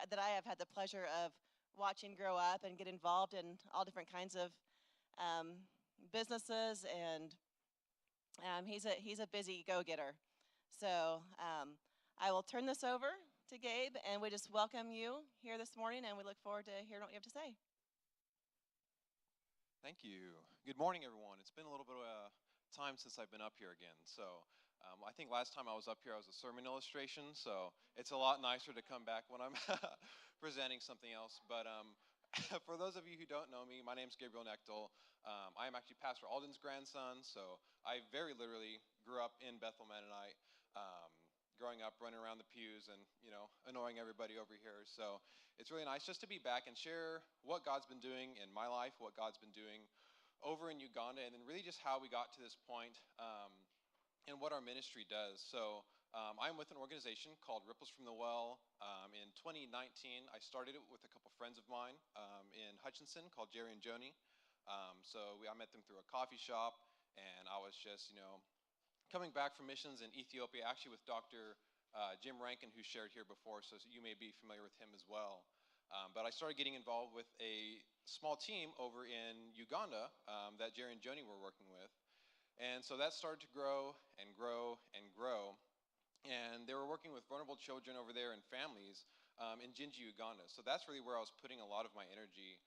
that I have had the pleasure of watching grow up and get involved in all different kinds of businesses, and he's a busy go-getter. So I will turn this over to Gabe, and we just welcome you here this morning, and we look forward to hearing what you have to say. Thank you. Good morning, everyone. It's been a little bit of time since I've been up here again. So I think last time I was up here, I was a sermon illustration. So it's a lot nicer to come back when I'm presenting something else. But for those of you who don't know me, my name's Gabriel Nechtel. I am actually Pastor Alden's grandson. So I very literally grew up in Bethel Mennonite, growing up, running around the pews and, annoying everybody over here. So it's really nice just to be back and share what God's been doing in my life, what God's been doing over in Uganda, and then really just how we got to this point and what our ministry does. So I'm with an organization called Ripples from the Well. In 2019, I started it with a couple friends of mine in Hutchinson called Jerry and Joni. I met them through a coffee shop, and I was just, coming back from missions in Ethiopia, actually with Dr. Jim Rankin, who shared here before, so you may be familiar with him as well. But I started getting involved with a small team over in Uganda that Jerry and Joni were working with. And so that started to grow and grow and grow. And they were working with vulnerable children over there and families in Jinji, Uganda. So that's really where I was putting a lot of my energy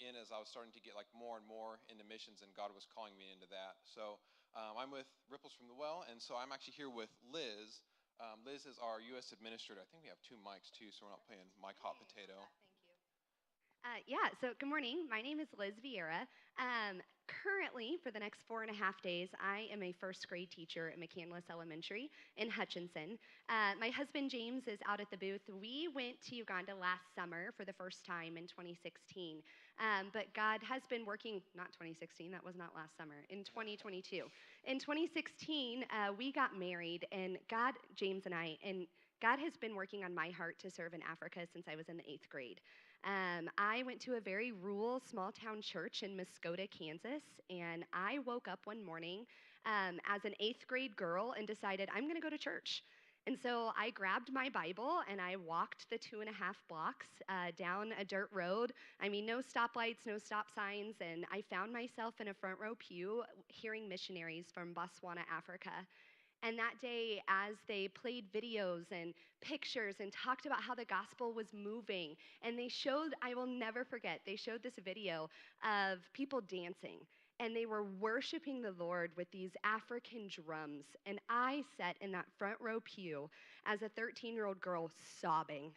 in as I was starting to get more and more into missions, and God was calling me into that. So I'm with Ripples from the Well, and so I'm actually here with Liz. Liz is our U.S. administrator. I think we have 2 mics too, so we're not playing mic hot potato. Thank you. So good morning. My name is Liz Vieira. Currently, for the next 4.5 days, I am a first grade teacher at McCandless Elementary in Hutchinson. My husband, James, is out at the booth. We went to Uganda last summer for the first time in 2016. But God has been working, not 2016, that was not last summer, in 2022. In 2016, we got married, and James and God has been working on my heart to serve in Africa since I was in the 8th grade. I went to a very rural, small-town church in Muskota, Kansas, and I woke up one morning as an 8th grade girl and decided, I'm going to go to church. And so I grabbed my Bible, and I walked the 2.5 blocks down a dirt road. No stoplights, no stop signs, and I found myself in a front row pew hearing missionaries from Botswana, Africa. And that day, as they played videos and pictures and talked about how the gospel was moving, and I will never forget, they showed this video of people dancing, and they were worshiping the Lord with these African drums. And I sat in that front row pew as a 13-year-old girl sobbing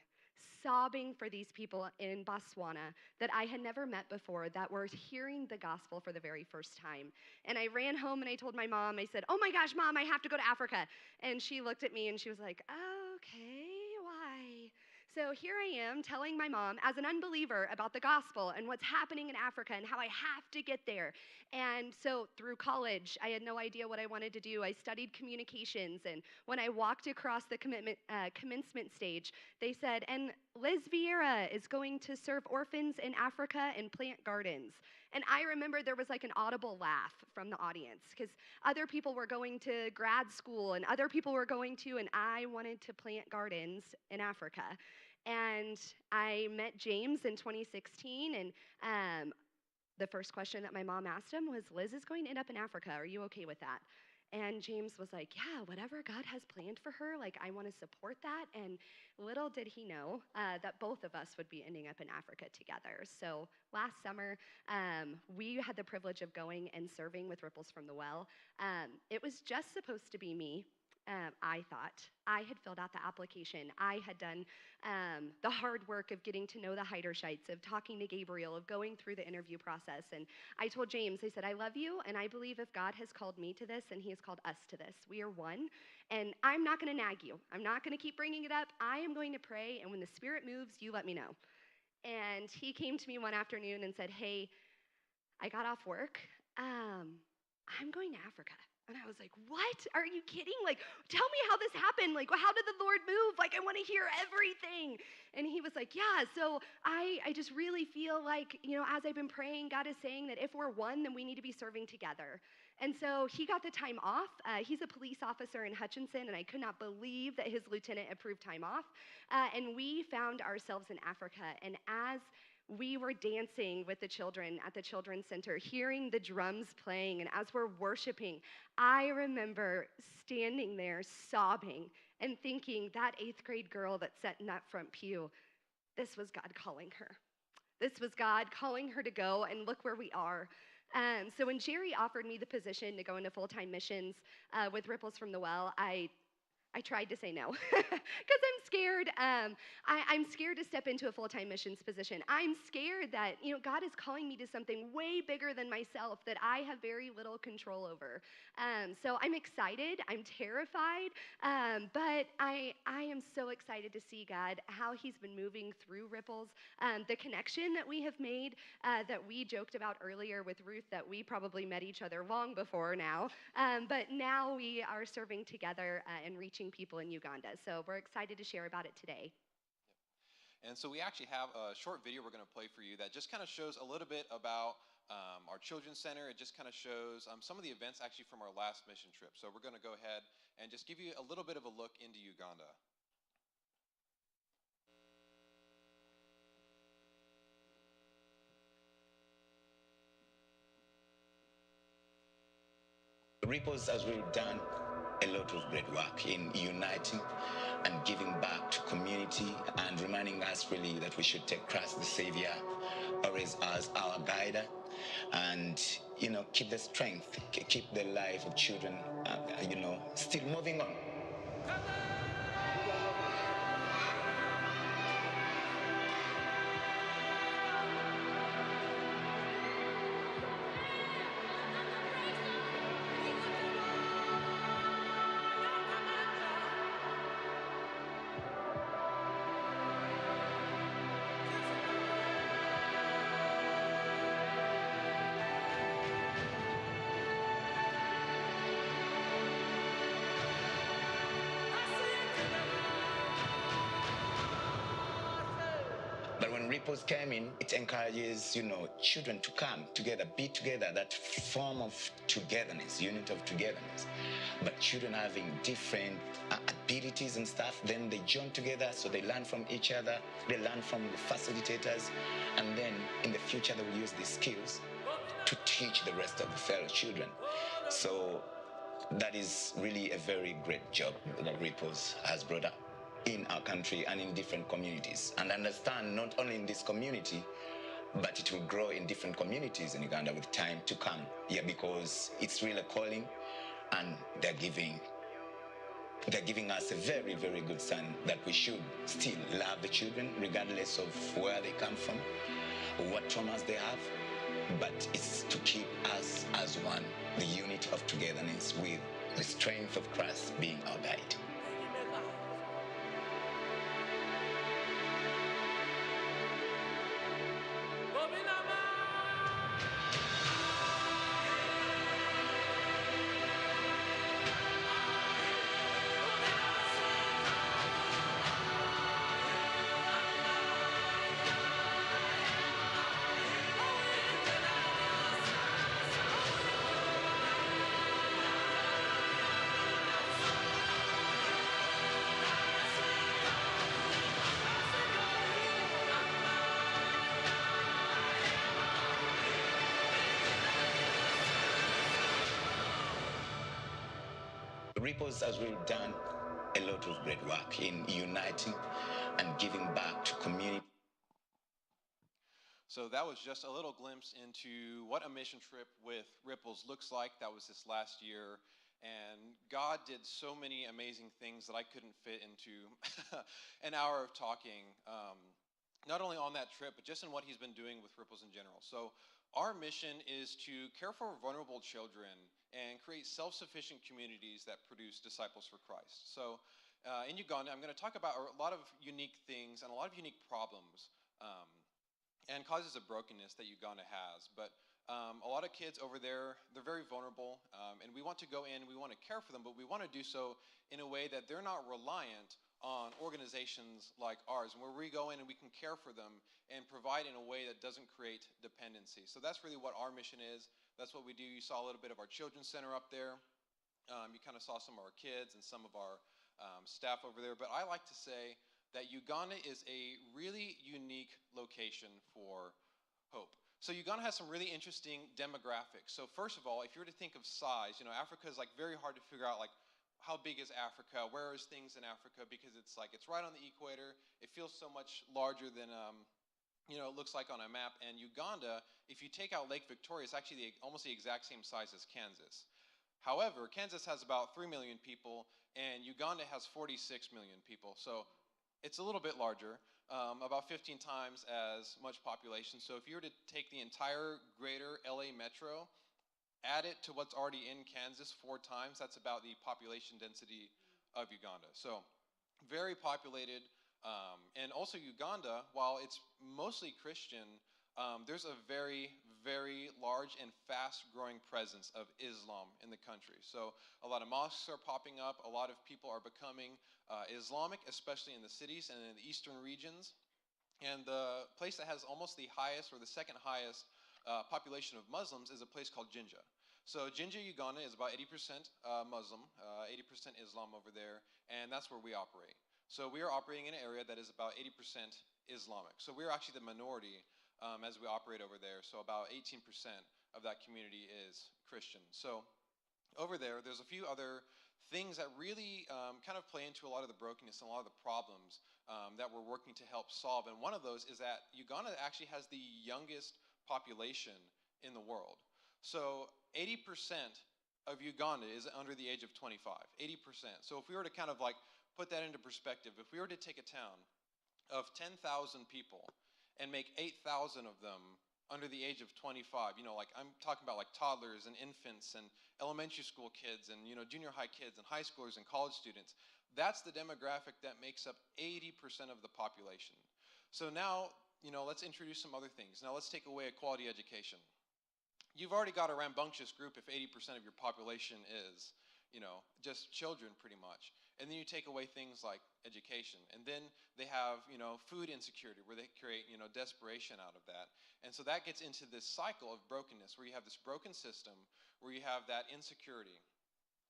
for these people in Botswana that I had never met before, that were hearing the gospel for the very first time. And I ran home and I told my mom, I said, oh my gosh, Mom, I have to go to Africa. And she looked at me and she was like, okay, why? So here I am telling my mom as an unbeliever about the gospel and what's happening in Africa and how I have to get there. And so through college, I had no idea what I wanted to do. I studied communications, and when I walked across the commencement stage, they said, and Liz Vieira is going to serve orphans in Africa and plant gardens. And I remember there was an audible laugh from the audience because other people were going to grad school and other people were going to, and I wanted to plant gardens in Africa. And I met James in 2016, and the first question that my mom asked him was, Liz is going to end up in Africa. Are you okay with that? And James was like, yeah, whatever God has planned for her, I want to support that. And little did he know that both of us would be ending up in Africa together. So last summer, we had the privilege of going and serving with Ripples from the Well. It was just supposed to be me. I thought. I had filled out the application. I had done the hard work of getting to know the Heidershites, of talking to Gabriel, of going through the interview process. And I told James, I said, I love you, and I believe if God has called me to this, and he has called us to this, we are one. And I'm not going to nag you. I'm not going to keep bringing it up. I am going to pray, and when the Spirit moves, you let me know. And he came to me one afternoon and said, hey, I got off work. I'm going to Africa. And I was like, what? Are you kidding? Tell me how this happened. How did the Lord move? I want to hear everything. And he was like, yeah, so I just really feel as I've been praying, God is saying that if we're one, then we need to be serving together. And so he got the time off. He's a police officer in Hutchinson, and I could not believe that his lieutenant approved time off. And we found ourselves in Africa. And as we were dancing with the children at the Children's Center, hearing the drums playing, and as we're worshiping, I remember standing there sobbing and thinking, that 8th grade girl that sat in that front pew, this was God calling her. This was God calling her to go, and look where we are. So when Jerry offered me the position to go into full-time missions with Ripples from the Well, I tried to say no because I'm scared. I'm scared to step into a full-time missions position. I'm scared that God is calling me to something way bigger than myself that I have very little control over. So I'm excited. I'm terrified, but I am so excited to see God, how He's been moving through Ripples, the connection that we have made, that we joked about earlier with Ruth, that we probably met each other long before now, but now we are serving together and reaching people in Uganda. So we're excited to share about it today. And so we actually have a short video we're going to play for you that just kind of shows a little bit about our children's center. It just kind of shows some of the events actually from our last mission trip. So we're going to go ahead and just give you a little bit of a look into Uganda. Ripples has really done a lot of great work in uniting and giving back to community and reminding us really that we should take Christ the Savior always as our guide and, keep the strength, keep the life of children, still moving on. But when Ripples came in, it encourages, children to come together, be together, that form of togetherness, unit of togetherness. But children having different abilities and stuff, then they join together, so they learn from each other, they learn from the facilitators, and then in the future they will use these skills to teach the rest of the fellow children. So that is really a very great job that Ripples has brought up in our country and in different communities, and understand not only in this community, but it will grow in different communities in Uganda with time to come. Yeah, because it's really a calling, and they're giving us a very, very good sign that we should still love the children regardless of where they come from, what traumas they have, but it's to keep us as one, the unity of togetherness with the strength of Christ being our guide. Ripples has really done a lot of great work in uniting and giving back to community. So that was just a little glimpse into what a mission trip with Ripples looks like. That was this last year. And God did so many amazing things that I couldn't fit into an hour of talking, not only on that trip, but just in what He's been doing with Ripples in general. So our mission is to care for vulnerable children and create self-sufficient communities that produce disciples for Christ. So in Uganda, I'm going to talk about a lot of unique things and a lot of unique problems and causes of brokenness that Uganda has. But a lot of kids over there, they're very vulnerable, and we want to go in, we want to care for them, but we want to do so in a way that they're not reliant on organizations like ours, where we go in and we can care for them and provide in a way that doesn't create dependency. So that's really what our mission is. That's what we do. You saw a little bit of our children's center up there. You kind of saw some of our kids and some of our staff over there. But I like to say that Uganda is a really unique location for hope. So Uganda has some really interesting demographics. So first of all, if you were to think of size, Africa is like very hard to figure out like how big is Africa? Where is things in Africa? Because it's like it's right on the equator. It feels so much larger than it looks like on a map. And Uganda, if you take out Lake Victoria, it's actually almost the exact same size as Kansas. However, Kansas has about 3 million people, and Uganda has 46 million people. So it's a little bit larger, about 15 times as much population. So if you were to take the entire greater LA metro, add it to what's already in Kansas 4 times, that's about the population density of Uganda. So very populated. And also Uganda, while it's mostly Christian, there's a very, very large and fast-growing presence of Islam in the country. So a lot of mosques are popping up. A lot of people are becoming Islamic, especially in the cities and in the eastern regions. And the place that has almost the highest or the second highest population of Muslims is a place called Jinja. So Jinja, Uganda is about 80% Muslim, 80% Islam over there, and that's where we operate. So we are operating in an area that is about 80% Islamic. So we're actually the minority as we operate over there. So about 18% of that community is Christian. So over there, there's a few other things that really kind of play into a lot of the brokenness and a lot of the problems that we're working to help solve. And one of those is that Uganda actually has the youngest population in the world. So 80% of Uganda is under the age of 25, 80%. So if we were to kind of like put that into perspective, if we were to take a town of 10,000 people and make 8,000 of them under the age of 25, like I'm talking about like toddlers and infants and elementary school kids and, junior high kids and high schoolers and college students, that's the demographic that makes up 80% of the population. So now, let's introduce some other things. Now let's take away a quality education. You've already got a rambunctious group if 80% of your population is, just children pretty much. And then you take away things like education. And then they have, food insecurity where they create, desperation out of that. And so that gets into this cycle of brokenness where you have this broken system, where you have that insecurity.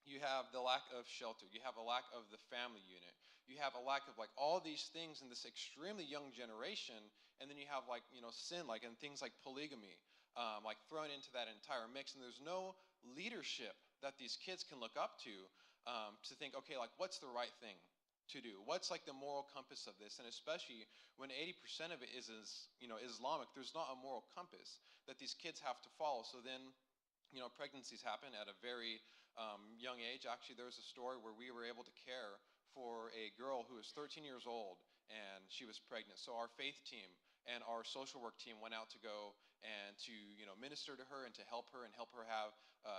You have the lack of shelter. You have a lack of the family unit. You have a lack of like all these things in this extremely young generation. And then you have like, sin, like, and things like polygamy, like thrown into that entire mix. And there's no leadership that these kids can look up to think, okay, like what's the right thing to do? What's like the moral compass of this? And especially when 80% of it is Islamic, there's not a moral compass that these kids have to follow. So then, pregnancies happen at a very young age. Actually, there was a story where we were able to care for a girl who was 13 years old and she was pregnant. So our faith team and our social work team went out to go and to minister to her and to help her have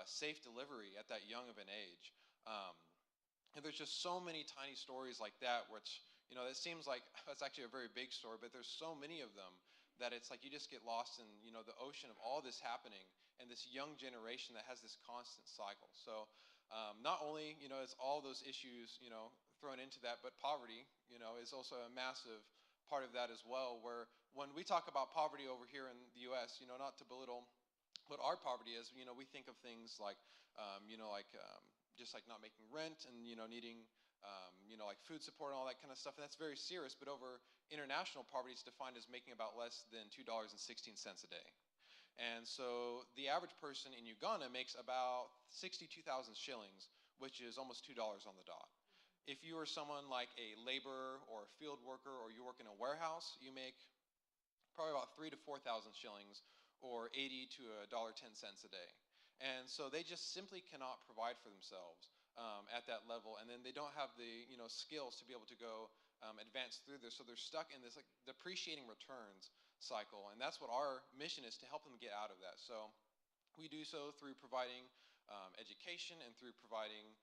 safe delivery at that young of an age. And there's just so many tiny stories like that, which, it seems like that's actually a very big story, but there's so many of them that it's like you just get lost in, the ocean of all this happening and this young generation that has this constant cycle. So not only, is all those issues, thrown into that, but poverty, is also a massive part of that as well, where when we talk about poverty over here in the U.S., not to belittle what our poverty is, we think of things like, just like not making rent and, needing, like food support and all that kind of stuff. And that's very serious. But over international poverty is defined as making about less than $2.16 a day. And so the average person in Uganda makes about 62,000 shillings, which is almost $2 on the dot. If you are someone like a laborer or a field worker or you work in a warehouse, you make probably about 3,000 to 4,000 shillings or 80 to $1.10 a day. And so they just simply cannot provide for themselves at that level. And then they don't have the skills to be able to go advance through this. So they're stuck in this like depreciating returns cycle. And that's what our mission is, to help them get out of that. So we do so through providing education and through providing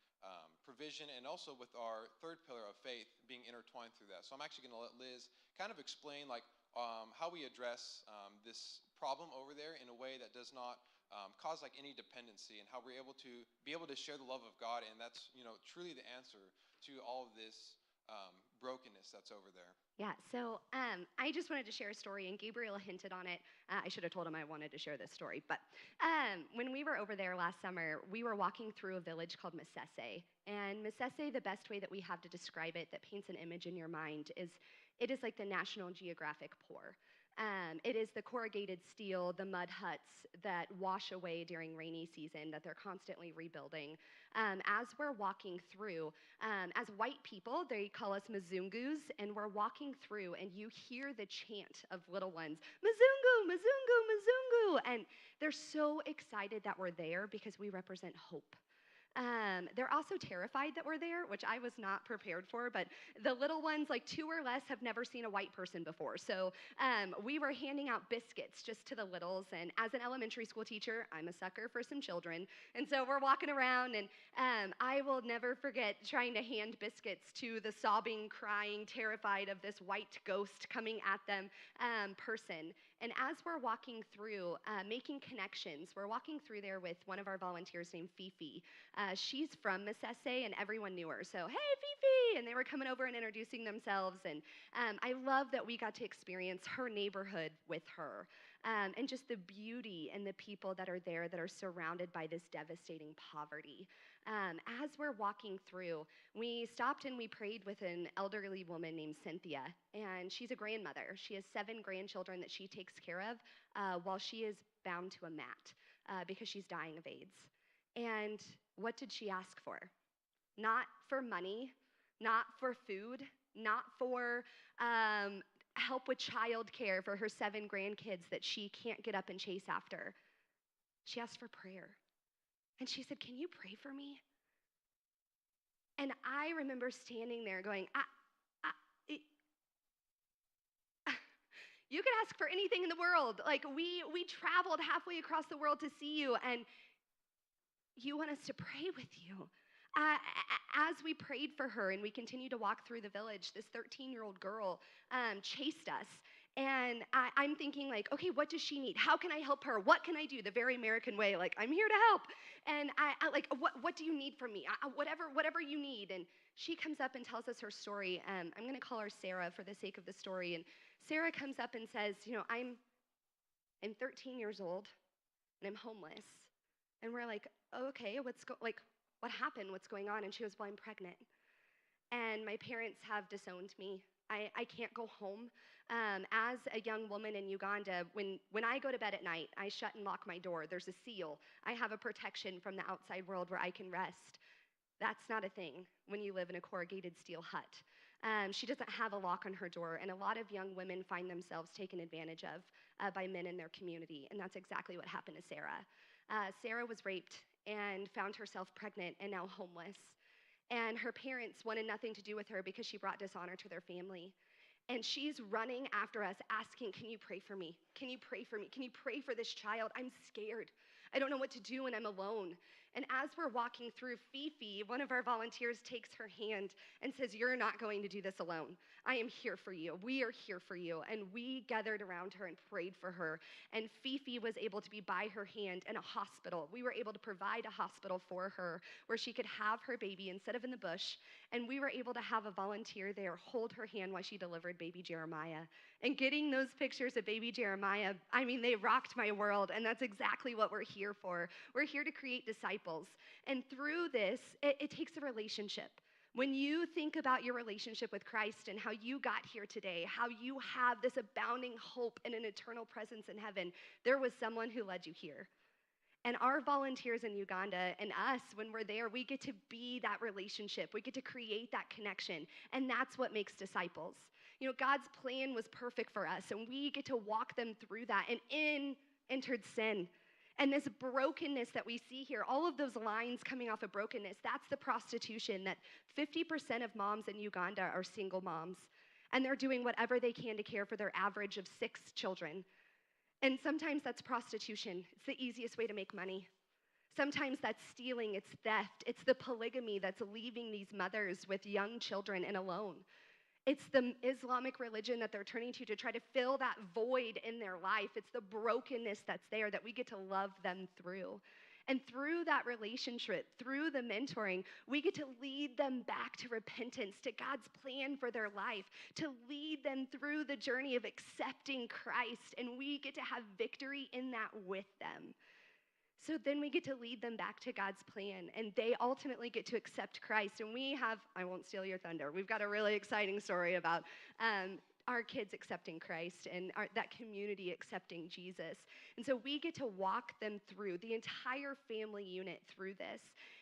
provision, and also with our third pillar of faith being intertwined through that. So I'm actually going to let Liz kind of explain like how we address this problem over there in a way that does not cause like any dependency, and how we're able to share the love of God, and that's truly the answer to all of this brokenness that's over there. Yeah, so I just wanted to share a story, and Gabriel hinted on it. I should have told him I wanted to share this story. But when we were over there last summer, we were walking through a village called Masese. And Masese, the best way that we have to describe it that paints an image in your mind is it is like the National Geographic poor. It is the corrugated steel, the mud huts that wash away during rainy season that they're constantly rebuilding. As we're walking through, as white people, they call us Mzungus, and we're walking through, and you hear the chant of little ones, Mzungu, Mzungu, Mzungu, and they're so excited that we're there because we represent hope. They're also terrified that we're there, which I was not prepared for, but the little ones, like 2 or less, have never seen a white person before. So we were handing out biscuits just to the littles, and as an elementary school teacher, I'm a sucker for some children. And so we're walking around, and I will never forget trying to hand biscuits to the sobbing, crying, terrified of this white ghost coming at them person. And as we're walking through, making connections, we're walking through there with one of our volunteers named Fifi. She's from Masese, and everyone knew her. So, hey, Fifi! And they were coming over and introducing themselves. And I love that we got to experience her neighborhood with her. And just the beauty and the people that are there that are surrounded by this devastating poverty. As we're walking through, we stopped and we prayed with an elderly woman named Cynthia. And she's a grandmother. She has 7 grandchildren that she takes care of while she is bound to a mat because she's dying of AIDS. And what did she ask for? Not for money, not for food, not for help with childcare for her 7 grandkids that she can't get up and chase after. She asked for prayer. And she said, "Can you pray for me?" And I remember standing there going, you could ask for anything in the world. Like, we traveled halfway across the world to see you, and you want us to pray with you. As we prayed for her and we continued to walk through the village, this 13-year-old girl chased us. And I'm thinking, like, okay, what does she need? How can I help her? What can I do? The very American way, like, I'm here to help. And I like, what do you need from me? Whatever you need. And she comes up and tells us her story. I'm going to call her Sarah for the sake of the story. And Sarah comes up and says, I'm 13 years old and I'm homeless. And we're like, oh, okay, what happened? What's going on? And she goes, well, I'm pregnant. And my parents have disowned me. I can't go home. As a young woman in Uganda, when I go to bed at night, I shut and lock my door. There's a seal. I have a protection from the outside world where I can rest. That's not a thing when you live in a corrugated steel hut. She doesn't have a lock on her door, and a lot of young women find themselves taken advantage of by men in their community, and that's exactly what happened to Sarah. Sarah was raped and found herself pregnant and now homeless. And her parents wanted nothing to do with her because she brought dishonor to their family. And she's running after us asking, can you pray for me? Can you pray for me? Can you pray for this child? I'm scared. I don't know what to do and I'm alone. And as we're walking through, Fifi, one of our volunteers, takes her hand and says, you're not going to do this alone. I am here for you. We are here for you. And we gathered around her and prayed for her. And Fifi was able to be by her hand in a hospital. We were able to provide a hospital for her where she could have her baby instead of in the bush. And we were able to have a volunteer there hold her hand while she delivered baby Jeremiah. And getting those pictures of baby Jeremiah, I mean, they rocked my world. And that's exactly what we're here for. We're here to create disciples. And through this, it takes a relationship. When you think about your relationship with Christ and how you got here today, how you have this abounding hope and an eternal presence in heaven, there was someone who led you here. And our volunteers in Uganda and us, when we're there, we get to be that relationship. We get to create that connection. And that's what makes disciples. God's plan was perfect for us, and we get to walk them through that. And in entered sin. And this brokenness that we see here, all of those lines coming off of brokenness, that's the prostitution that 50% of moms in Uganda are single moms. And they're doing whatever they can to care for their average of 6 children. And sometimes that's prostitution. It's the easiest way to make money. Sometimes that's stealing, it's theft, it's the polygamy that's leaving these mothers with young children and alone. It's the Islamic religion that they're turning to try to fill that void in their life. It's the brokenness that's there that we get to love them through. And through that relationship, through the mentoring, we get to lead them back to repentance, to God's plan for their life, to lead them through the journey of accepting Christ. And we get to have victory in that with them. So then we get to lead them back to God's plan, and they ultimately get to accept Christ. And we have, I won't steal your thunder, we've got a really exciting story about our kids accepting Christ and that community accepting Jesus. And so we get to walk them through, the entire family unit through this.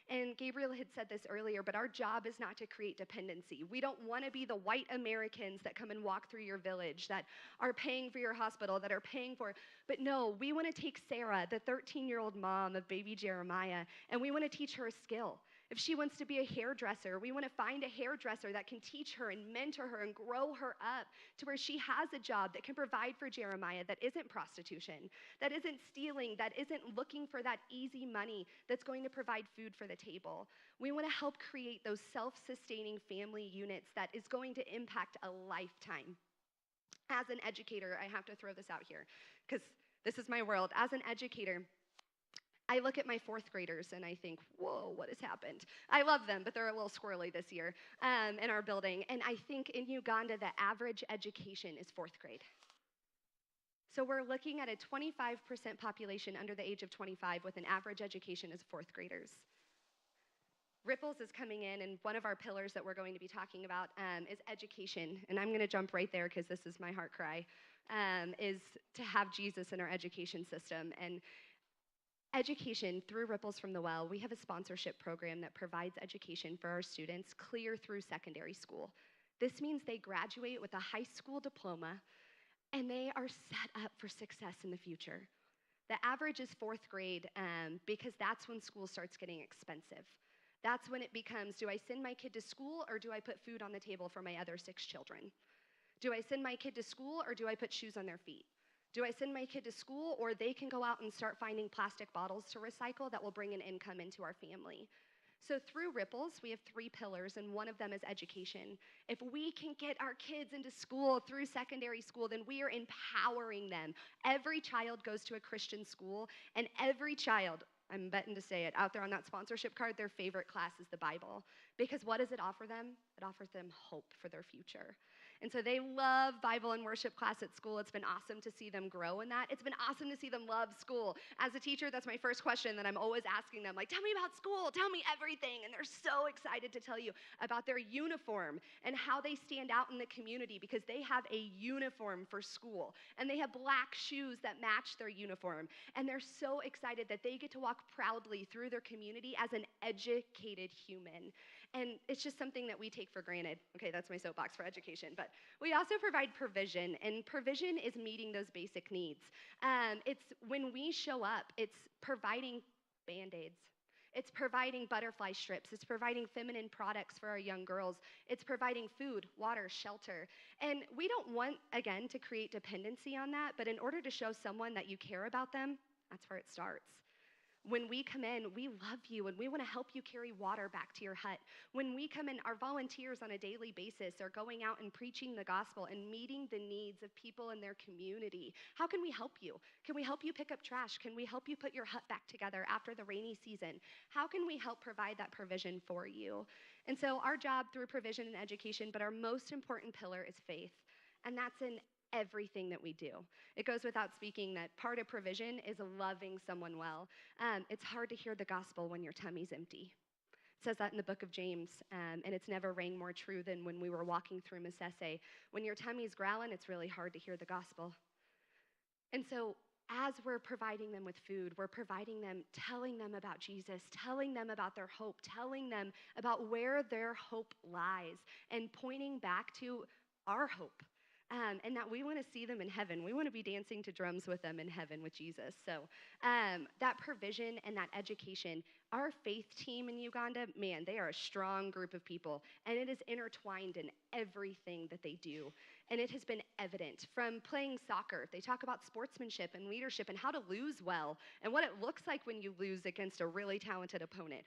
And Gabriel had said this earlier, but our job is not to create dependency. We don't want to be the white Americans that come and walk through your village, that are paying for your hospital, that are paying for, but no, we want to take Sarah, the 13-year-old mom of baby Jeremiah, and we want to teach her a skill. If she wants to be a hairdresser, we want to find a hairdresser that can teach her and mentor her and grow her up to where she has a job that can provide for Jeremiah that isn't prostitution, that isn't stealing, that isn't looking for that easy money that's going to provide food for the table. We want to help create those self-sustaining family units that is going to impact a lifetime. As an educator, I have to throw this out here because this is my world. As an educator, I look at my fourth graders and I think, whoa, what has happened? I love them, but they're a little squirrely this year in our building. And I think in Uganda, the average education is fourth grade. So we're looking at a 25% population under the age of 25 with an average education as fourth graders. Ripples is coming in, and one of our pillars that we're going to be talking about is education. And I'm going to jump right there because this is my heart cry, is to have Jesus in our education system. And education through Ripples from the Well, we have a sponsorship program that provides education for our students clear through secondary school. This means they graduate with a high school diploma and they are set up for success in the future. The average is fourth grade because that's when school starts getting expensive. That's when it becomes, do I send my kid to school or do I put food on the table for my other 6 children? Do I send my kid to school or do I put shoes on their feet? Do I send my kid to school or they can go out and start finding plastic bottles to recycle that will bring an income into our family? So through Ripples, we have 3 pillars, and one of them is education. If we can get our kids into school through secondary school, then we are empowering them. Every child goes to a Christian school, and every child, I'm betting to say it, out there on that sponsorship card, their favorite class is the Bible. Because what does it offer them? It offers them hope for their future. And so they love Bible and worship class at school. It's been awesome to see them grow in that. It's been awesome to see them love school. As a teacher, that's my first question that I'm always asking them, like, tell me about school, tell me everything. And they're so excited to tell you about their uniform and how they stand out in the community because they have a uniform for school. And they have black shoes that match their uniform. And they're so excited that they get to walk proudly through their community as an educated human. And it's just something that we take for granted. Okay, that's my soapbox for education. But we also provide provision, and provision is meeting those basic needs. It's when we show up, it's providing Band-Aids. It's providing butterfly strips. It's providing feminine products for our young girls. It's providing food, water, shelter. And we don't want, again, to create dependency on that, but in order to show someone that you care about them, that's where it starts. When we come in, we love you and we want to help you carry water back to your hut. When we come in, our volunteers on a daily basis are going out and preaching the gospel and meeting the needs of people in their community. How can we help you? Can we help you pick up trash? Can we help you put your hut back together after the rainy season? How can we help provide that provision for you? And so our job through provision and education, but our most important pillar is faith. And that's in everything that we do. It goes without speaking that part of provision is loving someone well. It's hard to hear the gospel when your tummy's empty. It says that in the book of James, and it's never rang more true than when we were walking through Masese. When your tummy's growling, it's really hard to hear the gospel. And so as we're providing them with food, we're providing them, telling them about Jesus, telling them about their hope, telling them about where their hope lies, and pointing back to our hope. And that we want to see them in heaven. We want to be dancing to drums with them in heaven with Jesus. So that provision and that education, our faith team in Uganda, man, they are a strong group of people. And it is intertwined in everything that they do. and it has been evident from playing soccer. They talk about sportsmanship and leadership and how to lose well and what it looks like when you lose against a really talented opponent.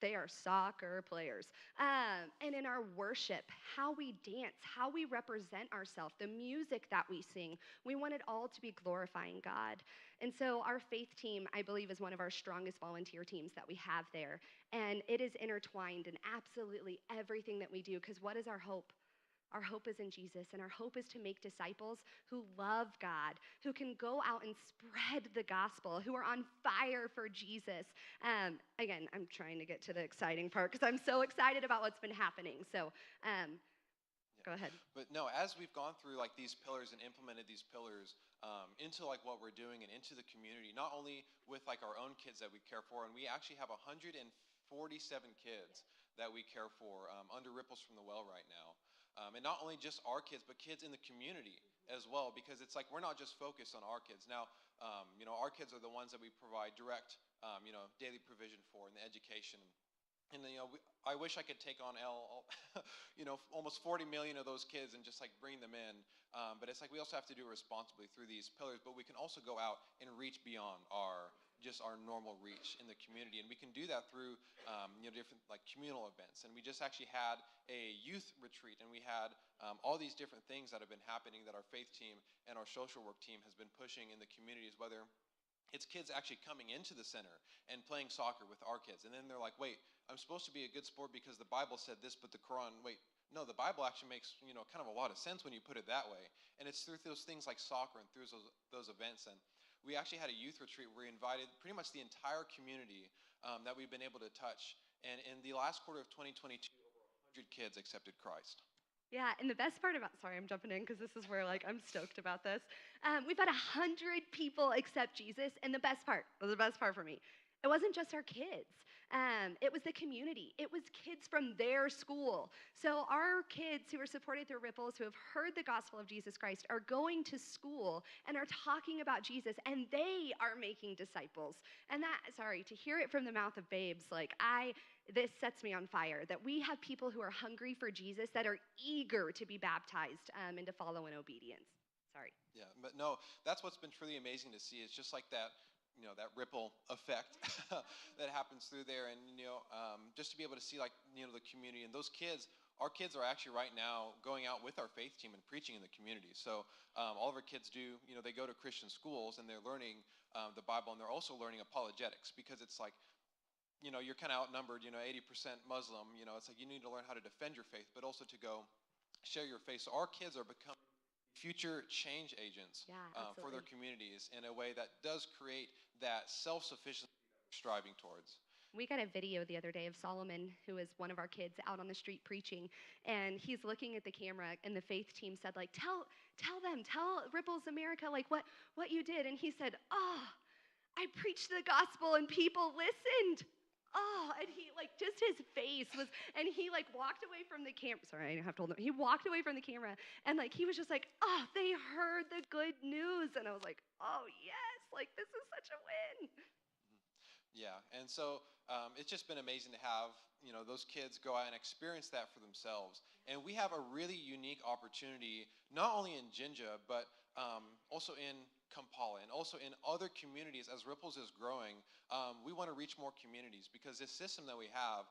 They are soccer players. And in our worship, how we dance, how we represent ourselves, the music that we sing, we want it all to be glorifying God. And so our faith team, I believe, is one of our strongest volunteer teams that we have there. And it is intertwined in absolutely everything that we do, because what is our hope? Our hope is in Jesus, and our hope is to make disciples who love God, who can go out and spread the gospel, who are on fire for Jesus. Again, I'm trying to get to the exciting part because I'm so excited about what's been happening. So go ahead. But no, as we've gone through like these pillars and implemented these pillars into like what we're doing and into the community, not only with like our own kids that we care for, and we actually have 147 kids that we care for under Ripples from the Well right now. And not only just our kids, but kids in the community as well, because it's like we're not just focused on our kids. Now, our kids are the ones that we provide direct, daily provision for in the education. And I wish I could take on almost 40 million of those kids and just like bring them in. But it's like we also have to do it responsibly through these pillars. But we can also go out and reach beyond our normal reach in the community, and we can do that through different like communal events. And we just actually had a youth retreat, and we had all these different things that have been happening that our faith team and our social work team has been pushing in the communities, whether it's kids actually coming into the center and playing soccer with our kids, and then they're like, wait, I'm supposed to be a good sport because the Bible said this, but the Quran, wait, no, the Bible actually makes kind of a lot of sense when you put it that way. And it's through those things like soccer and through those events. And we actually had a youth retreat where we invited pretty much the entire community that we've been able to touch. And in the last quarter of 2022, over 100 kids accepted Christ. Yeah, and the best part about, sorry, I'm jumping in because this is where like I'm stoked about this. We've had 100 people accept Jesus, and the best part for me, it wasn't just our kids. It was the community. It was kids from their school. So our kids who are supported through Ripples, who have heard the gospel of Jesus Christ, are going to school and are talking about Jesus, and they are making disciples. And to hear it from the mouth of babes, this sets me on fire, that we have people who are hungry for Jesus, that are eager to be baptized and to follow in obedience. Sorry. Yeah, but no, that's what's been truly amazing to see. It's just like that, that ripple effect that happens through there. And, just to be able to see like, the community and those kids, our kids are actually right now going out with our faith team and preaching in the community. So all of our kids do, they go to Christian schools and they're learning the Bible, and they're also learning apologetics, because it's like, you're kind of outnumbered, 80% Muslim, it's like you need to learn how to defend your faith, but also to go share your faith. So our kids are becoming future change agents for their communities in a way that does create that self-sufficiency that we're striving towards. We got a video the other day of Solomon, who is one of our kids, out on the street preaching, and he's looking at the camera, and the faith team said, like, tell Ripples America, like, what you did. And he said, I preached the gospel and people listened. And he, like, just his face was, and he, like, walked away from the camera. Sorry, I have to hold him. He walked away from the camera, and, like, he was just like, they heard the good news. And I was like, yes, like, this is such a win. Yeah, and so it's just been amazing to have, those kids go out and experience that for themselves. And we have a really unique opportunity, not only in Jinja, but also in Kampala and also in other communities. As Ripples is growing, we want to reach more communities, because this system that we have,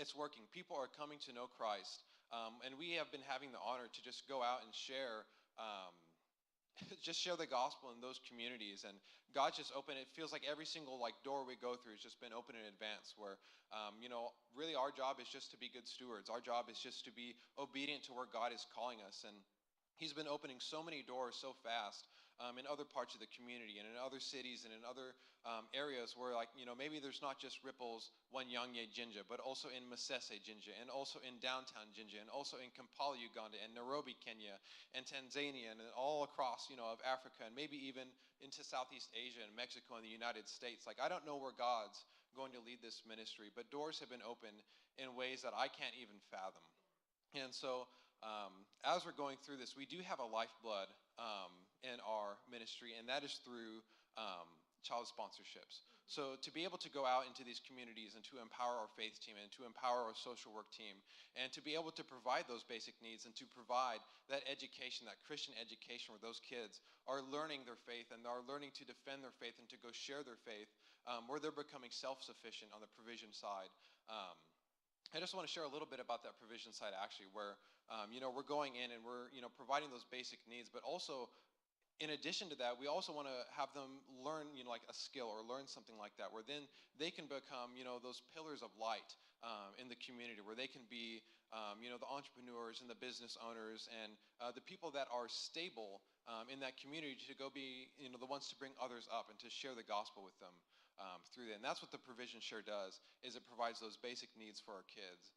it's working. People are coming to know Christ, and we have been having the honor to just go out and share the gospel in those communities. And God just opened, it feels like every single like door we go through has just been open in advance, where really our job is just to be good stewards. Our job is just to be obedient to where God is calling us. And He's been opening so many doors so fast in other parts of the community and in other cities and in other areas where, like, maybe there's not just Ripples Wanyanye Jinja, but also in Masese Jinja, and also in downtown Jinja, and also in Kampala, Uganda, and Nairobi, Kenya, and Tanzania, and all across, of Africa, and maybe even into Southeast Asia and Mexico and the United States. Like, I don't know where God's going to lead this ministry, but doors have been opened in ways that I can't even fathom. And so as we're going through this, we do have a lifeblood in our ministry, and that is through child sponsorships. So to be able to go out into these communities and to empower our faith team and to empower our social work team and to be able to provide those basic needs and to provide that education, that Christian education where those kids are learning their faith and are learning to defend their faith and to go share their faith, where they're becoming self-sufficient on the provision side. I just want to share a little bit about that provision side actually, where we're going in and we're providing those basic needs, but also in addition to that, we also want to have them learn, like a skill or learn something like that, where then they can become, those pillars of light in the community, where they can be, the entrepreneurs and the business owners and the people that are stable in that community to go be, the ones to bring others up and to share the gospel with them through that. And that's what the Provision Share does, is it provides those basic needs for our kids.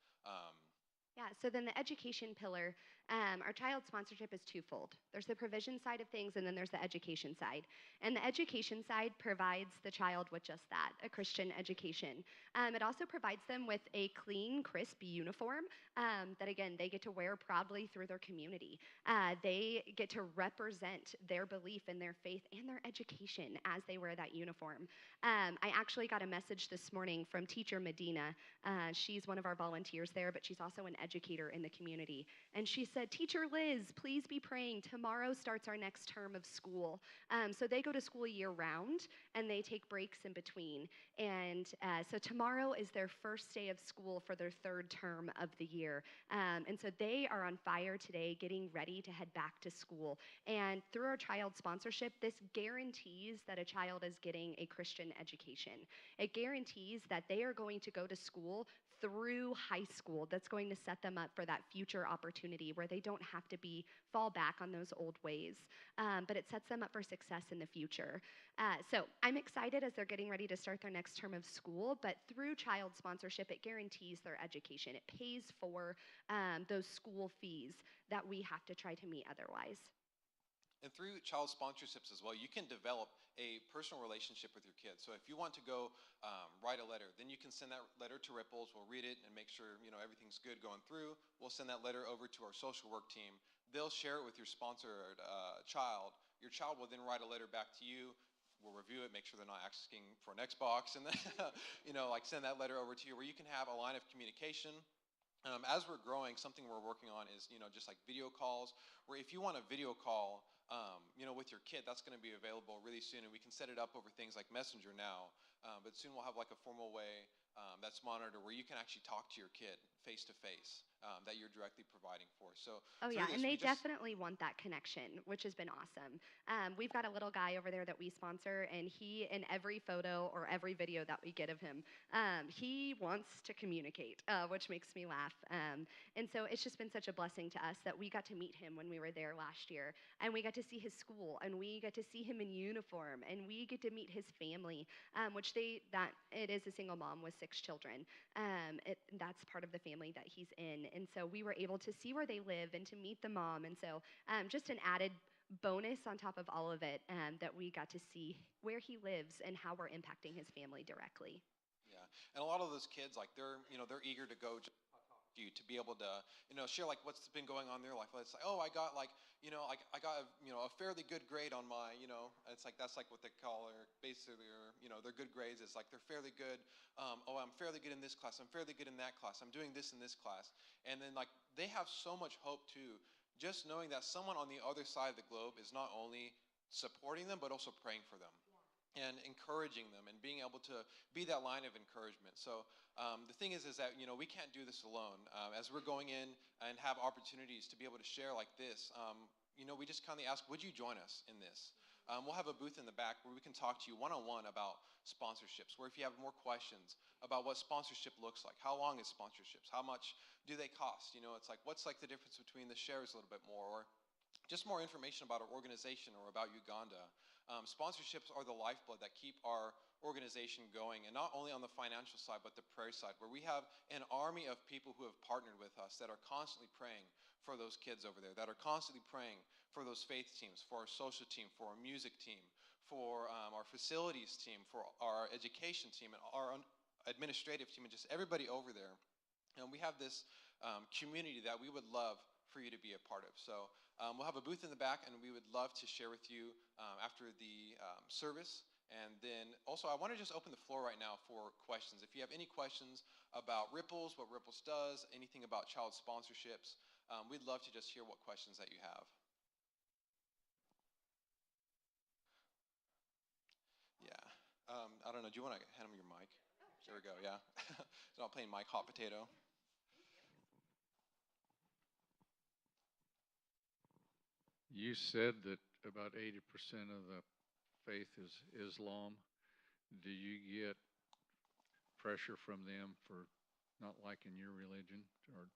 Yeah, so then the education pillar, our child sponsorship is twofold. There's the provision side of things, and then there's the education side. And the education side provides the child with just that, a Christian education. It also provides them with a clean, crisp uniform that, again, they get to wear proudly through their community. They get to represent their belief and their faith and their education as they wear that uniform. I actually got a message this morning from teacher Medina. She's one of our volunteers there, but she's also an educator in the community. And she said, "Teacher Liz, please be praying. Tomorrow starts our next term of school." So they go to school year round, and they take breaks in between. And so tomorrow is their first day of school for their third term of the year. And so they are on fire today, getting ready to head back to school. And through our child sponsorship, this guarantees that a child is getting a Christian education. It guarantees that they are going to go to school through high school. That's going to set them up for that future opportunity where they don't have to fall back on those old ways, but it sets them up for success in the future. So I'm excited as they're getting ready to start their next term of school, but through child sponsorship, it guarantees their education. It pays for those school fees that we have to try to meet otherwise. And through child sponsorships as well, you can develop a personal relationship with your kids. So if you want to go write a letter, then you can send that letter to Ripples. We'll read it and make sure everything's good going through. We'll send that letter over to our social work team. They'll share it with your sponsored child. Your child will then write a letter back to you. We'll review it, make sure they're not asking for an Xbox, and then send that letter over to you, where you can have a line of communication. As we're growing, something we're working on is, just like video calls, where if you want a video call, with your kid, that's going to be available really soon, and we can set it up over things like Messenger now, but soon we'll have like a formal way that's monitored where you can actually talk to your kid face to face that you're directly providing for. So oh yeah, and they definitely want that connection, which has been awesome. We've got a little guy over there that we sponsor, and he, in every photo or every video that we get of him, he wants to communicate, which makes me laugh. And so it's just been such a blessing to us that we got to meet him when we were there last year, and we got to see his school, and we got to see him in uniform, and we get to meet his family, which it is a single mom with 6 children. That's part of the family that he's in. And so we were able to see where they live and to meet the mom. And so just an added bonus on top of all of it, that we got to see where he lives and how we're impacting his family directly. Yeah, and a lot of those kids, like they're eager to go to you to be able to share like what's been going on in their life. It's like, oh, I got I got a fairly good grade on my it's like that's like what they call their basically their good grades. It's like they're fairly good. Oh, I'm fairly good in this class. I'm fairly good in that class. I'm doing this in this class. And then like they have so much hope too, just knowing that someone on the other side of the globe is not only supporting them but also praying for them. And encouraging them and being able to be that line of encouragement. So the thing is that we can't do this alone. As we're going in and have opportunities to be able to share like this, we just kindly ask, would you join us in this? We'll have a booth in the back where we can talk to you one-on-one about sponsorships, where if you have more questions about what sponsorship looks like, how long is sponsorships, how much do they cost, it's like what's like the difference between the shares a little bit more, or just more information about our organization or about Uganda. Sponsorships are the lifeblood that keep our organization going, and not only on the financial side, but the prayer side, where we have an army of people who have partnered with us that are constantly praying for those kids over there, that are constantly praying for those faith teams, for our social team, for our music team, for our facilities team, for our education team, and our administrative team, and just everybody over there. And we have this community that we would love for you to be a part of. So we'll have a booth in the back, and we would love to share with you after the service And then also, I want to just open the floor right now for questions. If you have any questions about Ripples, what Ripples does, anything about child sponsorships, we'd love to just hear what questions that you have. Yeah. I don't know. Do you want to hand him your mic? There we go. Yeah. So not playing mic hot potato. You said that about 80% of the faith is Islam. Do you get pressure from them for not liking your religion, or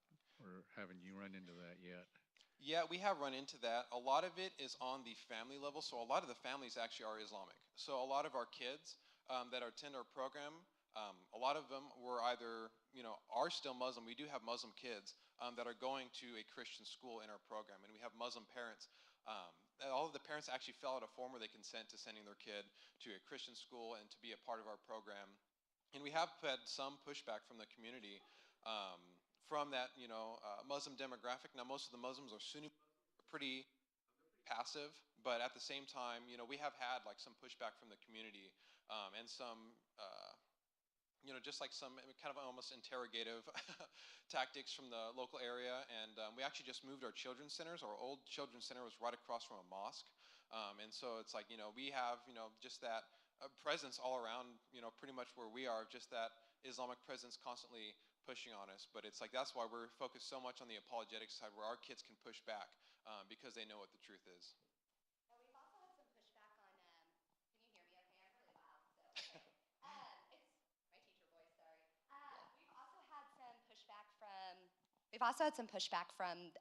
haven't you run into that yet? Yeah, we have run into that. A lot of it is on the family level. So a lot of the families actually are Islamic. So a lot of our kids that attend our program, a lot of them were either, are still Muslim. We do have Muslim kids that are going to a Christian school in our program, and we have Muslim parents. All of the parents actually fill out a form where they consent to sending their kid to a Christian school and to be a part of our program. And we have had some pushback from the community from that, Muslim demographic. Now, most of the Muslims are Sunni, pretty passive, but at the same time, we have had like some pushback from the community and some, just like some kind of almost interrogative tactics from the local area. And we actually just moved our children's centers. Our old children's center was right across from a mosque. And so it's like, we have, just that presence all around, pretty much where we are, just that Islamic presence constantly pushing on us. But it's like, that's why we're focused so much on the apologetic side, where our kids can push back because they know what the truth is. We've also had some pushback on, can you hear me okay? I'm really loud, so, okay. It's my teacher voice, sorry. We've also had some pushback from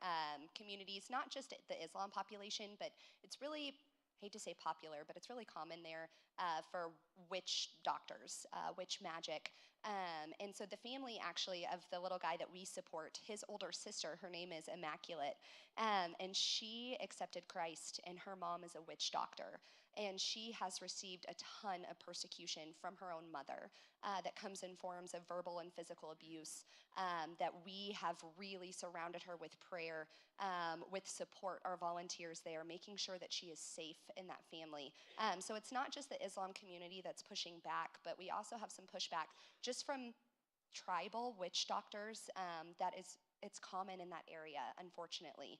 communities, not just the Islam population, but it's really, I hate to say popular, but it's really common there for witch doctors, witch magic. And so the family actually of the little guy that we support, his older sister, her name is Immaculate, and she accepted Christ, and her mom is a witch doctor. And she has received a ton of persecution from her own mother that comes in forms of verbal and physical abuse, that we have really surrounded her with prayer, with support, our volunteers there, making sure that she is safe in that family. So it's not just the Islam community that's pushing back, but we also have some pushback just from tribal witch doctors it's common in that area, unfortunately.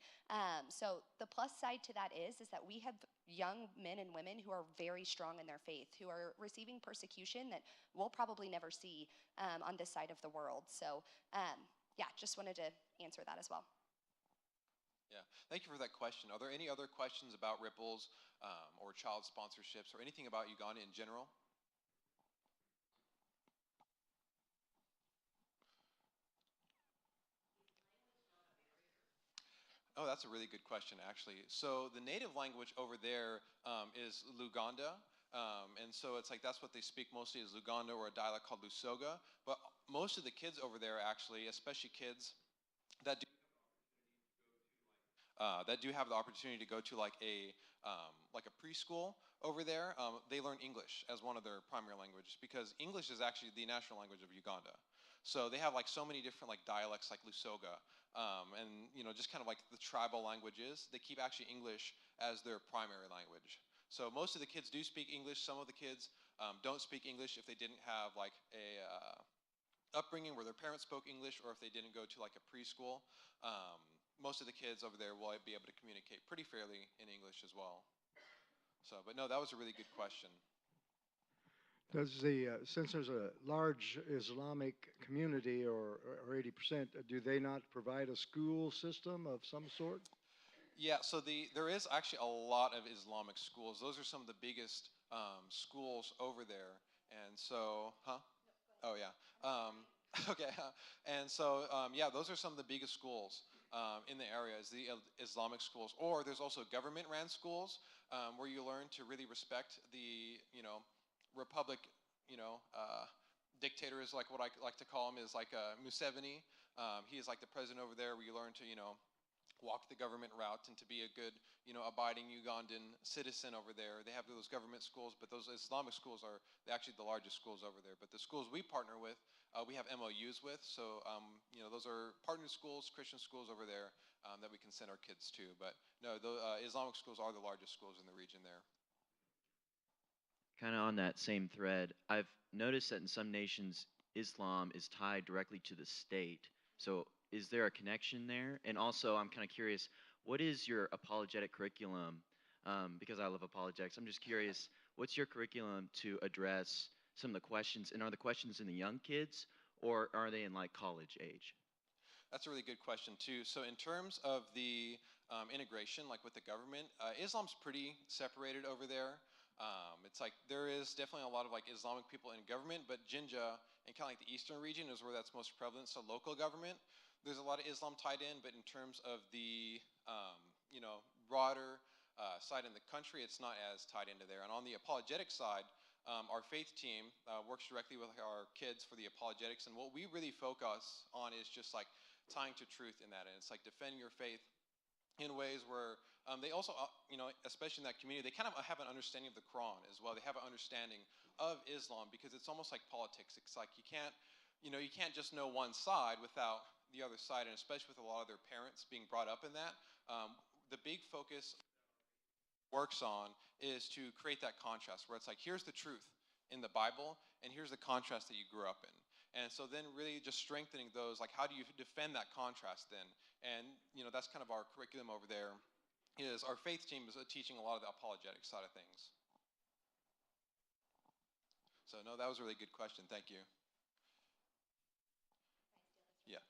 So the plus side to that is that we have young men and women who are very strong in their faith, who are receiving persecution that we'll probably never see on this side of the world. So yeah, just wanted to answer that as well. Yeah, thank you for that question. Are there any other questions about Ripples or child sponsorships or anything about Uganda in general? Oh, that's a really good question, actually. So the native language over there is Luganda. And so it's like that's what they speak mostly is Luganda, or a dialect called Lusoga. But most of the kids over there, actually, especially kids that do have the opportunity to go to like a preschool over there, they learn English as one of their primary languages, because English is actually the national language of Uganda. So they have like so many different like dialects, like Lusoga, and just kind of like the tribal languages. They keep actually English as their primary language. So most of the kids do speak English. Some of the kids don't speak English if they didn't have like a upbringing where their parents spoke English, or if they didn't go to like a preschool. Most of the kids over there will be able to communicate pretty fairly in English as well. So, but no, that was a really good question. Does since there's a large Islamic community, or 80%, do they not provide a school system of some sort? Yeah, so there is actually a lot of Islamic schools. Those are some of the biggest schools over there. And so, Oh, yeah. Okay. And so, yeah, those are some of the biggest schools in the area, is the Islamic schools. Or there's also government-ran schools where you learn to really respect the, republic, dictator is like what I like to call him, is like Museveni. He is like the president over there, where you learn to, walk the government route and to be a good, abiding Ugandan citizen over there. They have those government schools, but those Islamic schools are actually the largest schools over there. But the schools we partner with, we have MOUs with. So, those are partner schools, Christian schools over there that we can send our kids to. But no, the Islamic schools are the largest schools in the region there. kind of on that same thread, I've noticed that in some nations, Islam is tied directly to the state. So, is there a connection there? And also, I'm kind of curious, what is your apologetic curriculum? Because I love apologetics, I'm just curious, what's your curriculum to address some of the questions? And are the questions in the young kids, or are they in like college age? That's a really good question too. So in terms of the integration, like with the government, Islam's pretty separated over there. It's like there is definitely a lot of like Islamic people in government, but Jinja and kind of like the eastern region is where that's most prevalent. So local government, there's a lot of Islam tied in, but in terms of the broader side in the country, it's not as tied into there. And on the apologetic side, our faith team works directly with our kids for the apologetics, and what we really focus on is just like tying to truth in that, and it's like defend your faith in ways where they also, especially in that community, they kind of have an understanding of the Quran as well. They have an understanding of Islam because it's almost like politics. It's like you can't just know one side without the other side, and especially with a lot of their parents being brought up in that. The big focus works on is to create that contrast where it's like, here's the truth in the Bible, and here's the contrast that you grew up in. And so then really just strengthening those, like how do you defend that contrast then? And that's kind of our curriculum over there, is our faith team is teaching a lot of the apologetic side of things. So no, that was a really good question. Thank you. Yeah.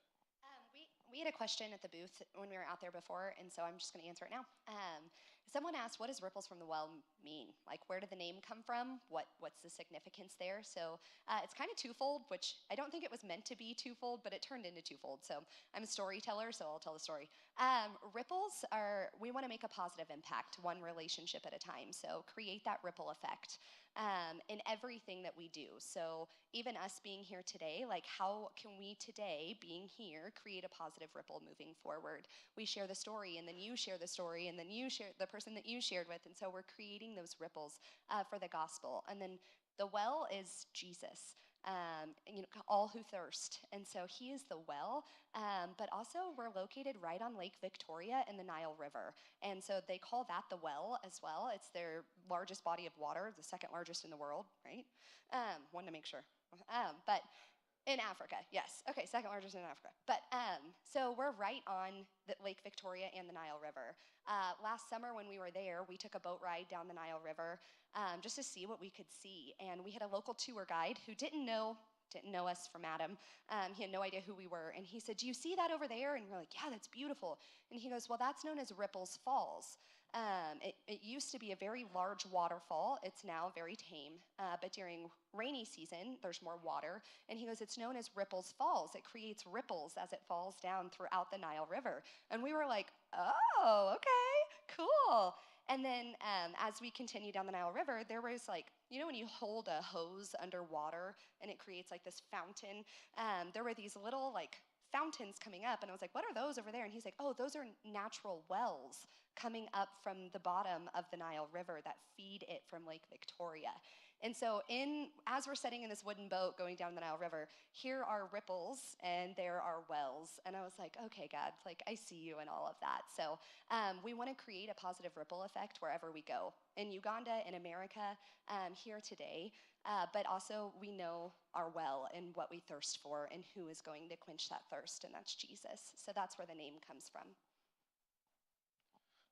We had a question at the booth when we were out there before, and so I'm just going to answer it now. Someone asked, what does Ripples from the Well mean? Like, where did the name come from? What's the significance there? So it's kind of twofold, which I don't think it was meant to be twofold, but it turned into twofold. So I'm a storyteller, so I'll tell the story. Ripples we want to make a positive impact, one relationship at a time. So create that ripple effect in everything that we do. So even us being here today, like how can we today, being here, create a positive ripple moving forward? We share the story, and then you share the story, and then you share the person that you shared with, and so we're creating those ripples for the gospel. And then the well is Jesus. All who thirst. And so he is the well, but also we're located right on Lake Victoria in the Nile River. And so they call that the well as well. It's their largest body of water, the second largest in the world, right? Wanted to make sure. But in Africa, yes. Okay, second largest in Africa. But so we're right on the Lake Victoria and the Nile River. Last summer when we were there, we took a boat ride down the Nile River just to see what we could see. And we had a local tour guide who didn't know us from Adam. He had no idea who we were. And he said, do you see that over there? And we're like, yeah, that's beautiful. And he goes, well, that's known as Ripples Falls. It used to be a very large waterfall. It's now very tame, but during rainy season, there's more water. And he goes, it's known as Ripples Falls. It creates ripples as it falls down throughout the Nile River. And we were like, oh, okay, cool. And then as we continue down the Nile River, there was like, when you hold a hose underwater and it creates like this fountain, there were these little like fountains coming up. And I was like, what are those over there? And he's like, oh, those are natural wells coming up from the bottom of the Nile River that feed it from Lake Victoria. And so as we're sitting in this wooden boat going down the Nile River, here are ripples and there are wells. And I was like, okay, God, like I see you in all of that. So we want to create a positive ripple effect wherever we go. In Uganda, in America, here today, but also we know our well and what we thirst for and who is going to quench that thirst, and that's Jesus. So that's where the name comes from.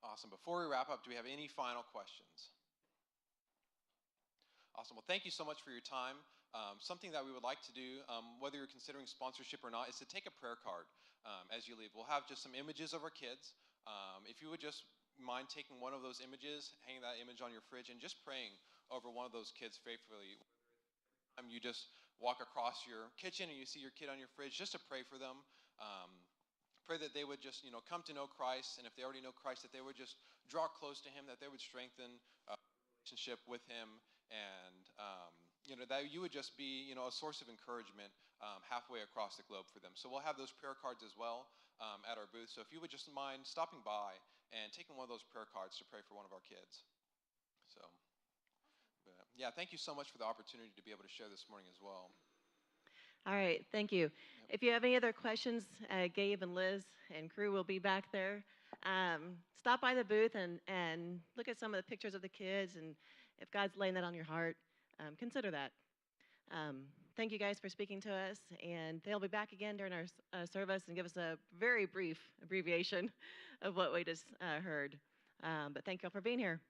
Awesome. Before we wrap up, do we have any final questions? Awesome. Well, thank you so much for your time. Something that we would like to do, whether you're considering sponsorship or not, is to take a prayer card as you leave. We'll have just some images of our kids. If you would just mind taking one of those images, hanging that image on your fridge, and just praying over one of those kids faithfully. You just walk across your kitchen and you see your kid on your fridge, just to pray for them. Pray that they would just, come to know Christ, and if they already know Christ, that they would just draw close to Him, that they would strengthen a relationship with Him, and that you would just be, a source of encouragement halfway across the globe for them. So we'll have those prayer cards as well at our booth. So if you would just mind stopping by and taking one of those prayer cards to pray for one of our kids. So, yeah, thank you so much for the opportunity to be able to share this morning as well. All right, thank you. If you have any other questions, Gabe and Liz and crew will be back there. stop by the booth and look at some of the pictures of the kids. And if God's laying that on your heart, consider that. Thank you guys for speaking to us. And they'll be back again during our service and give us a very brief abbreviation of what we just heard. But thank you all for being here.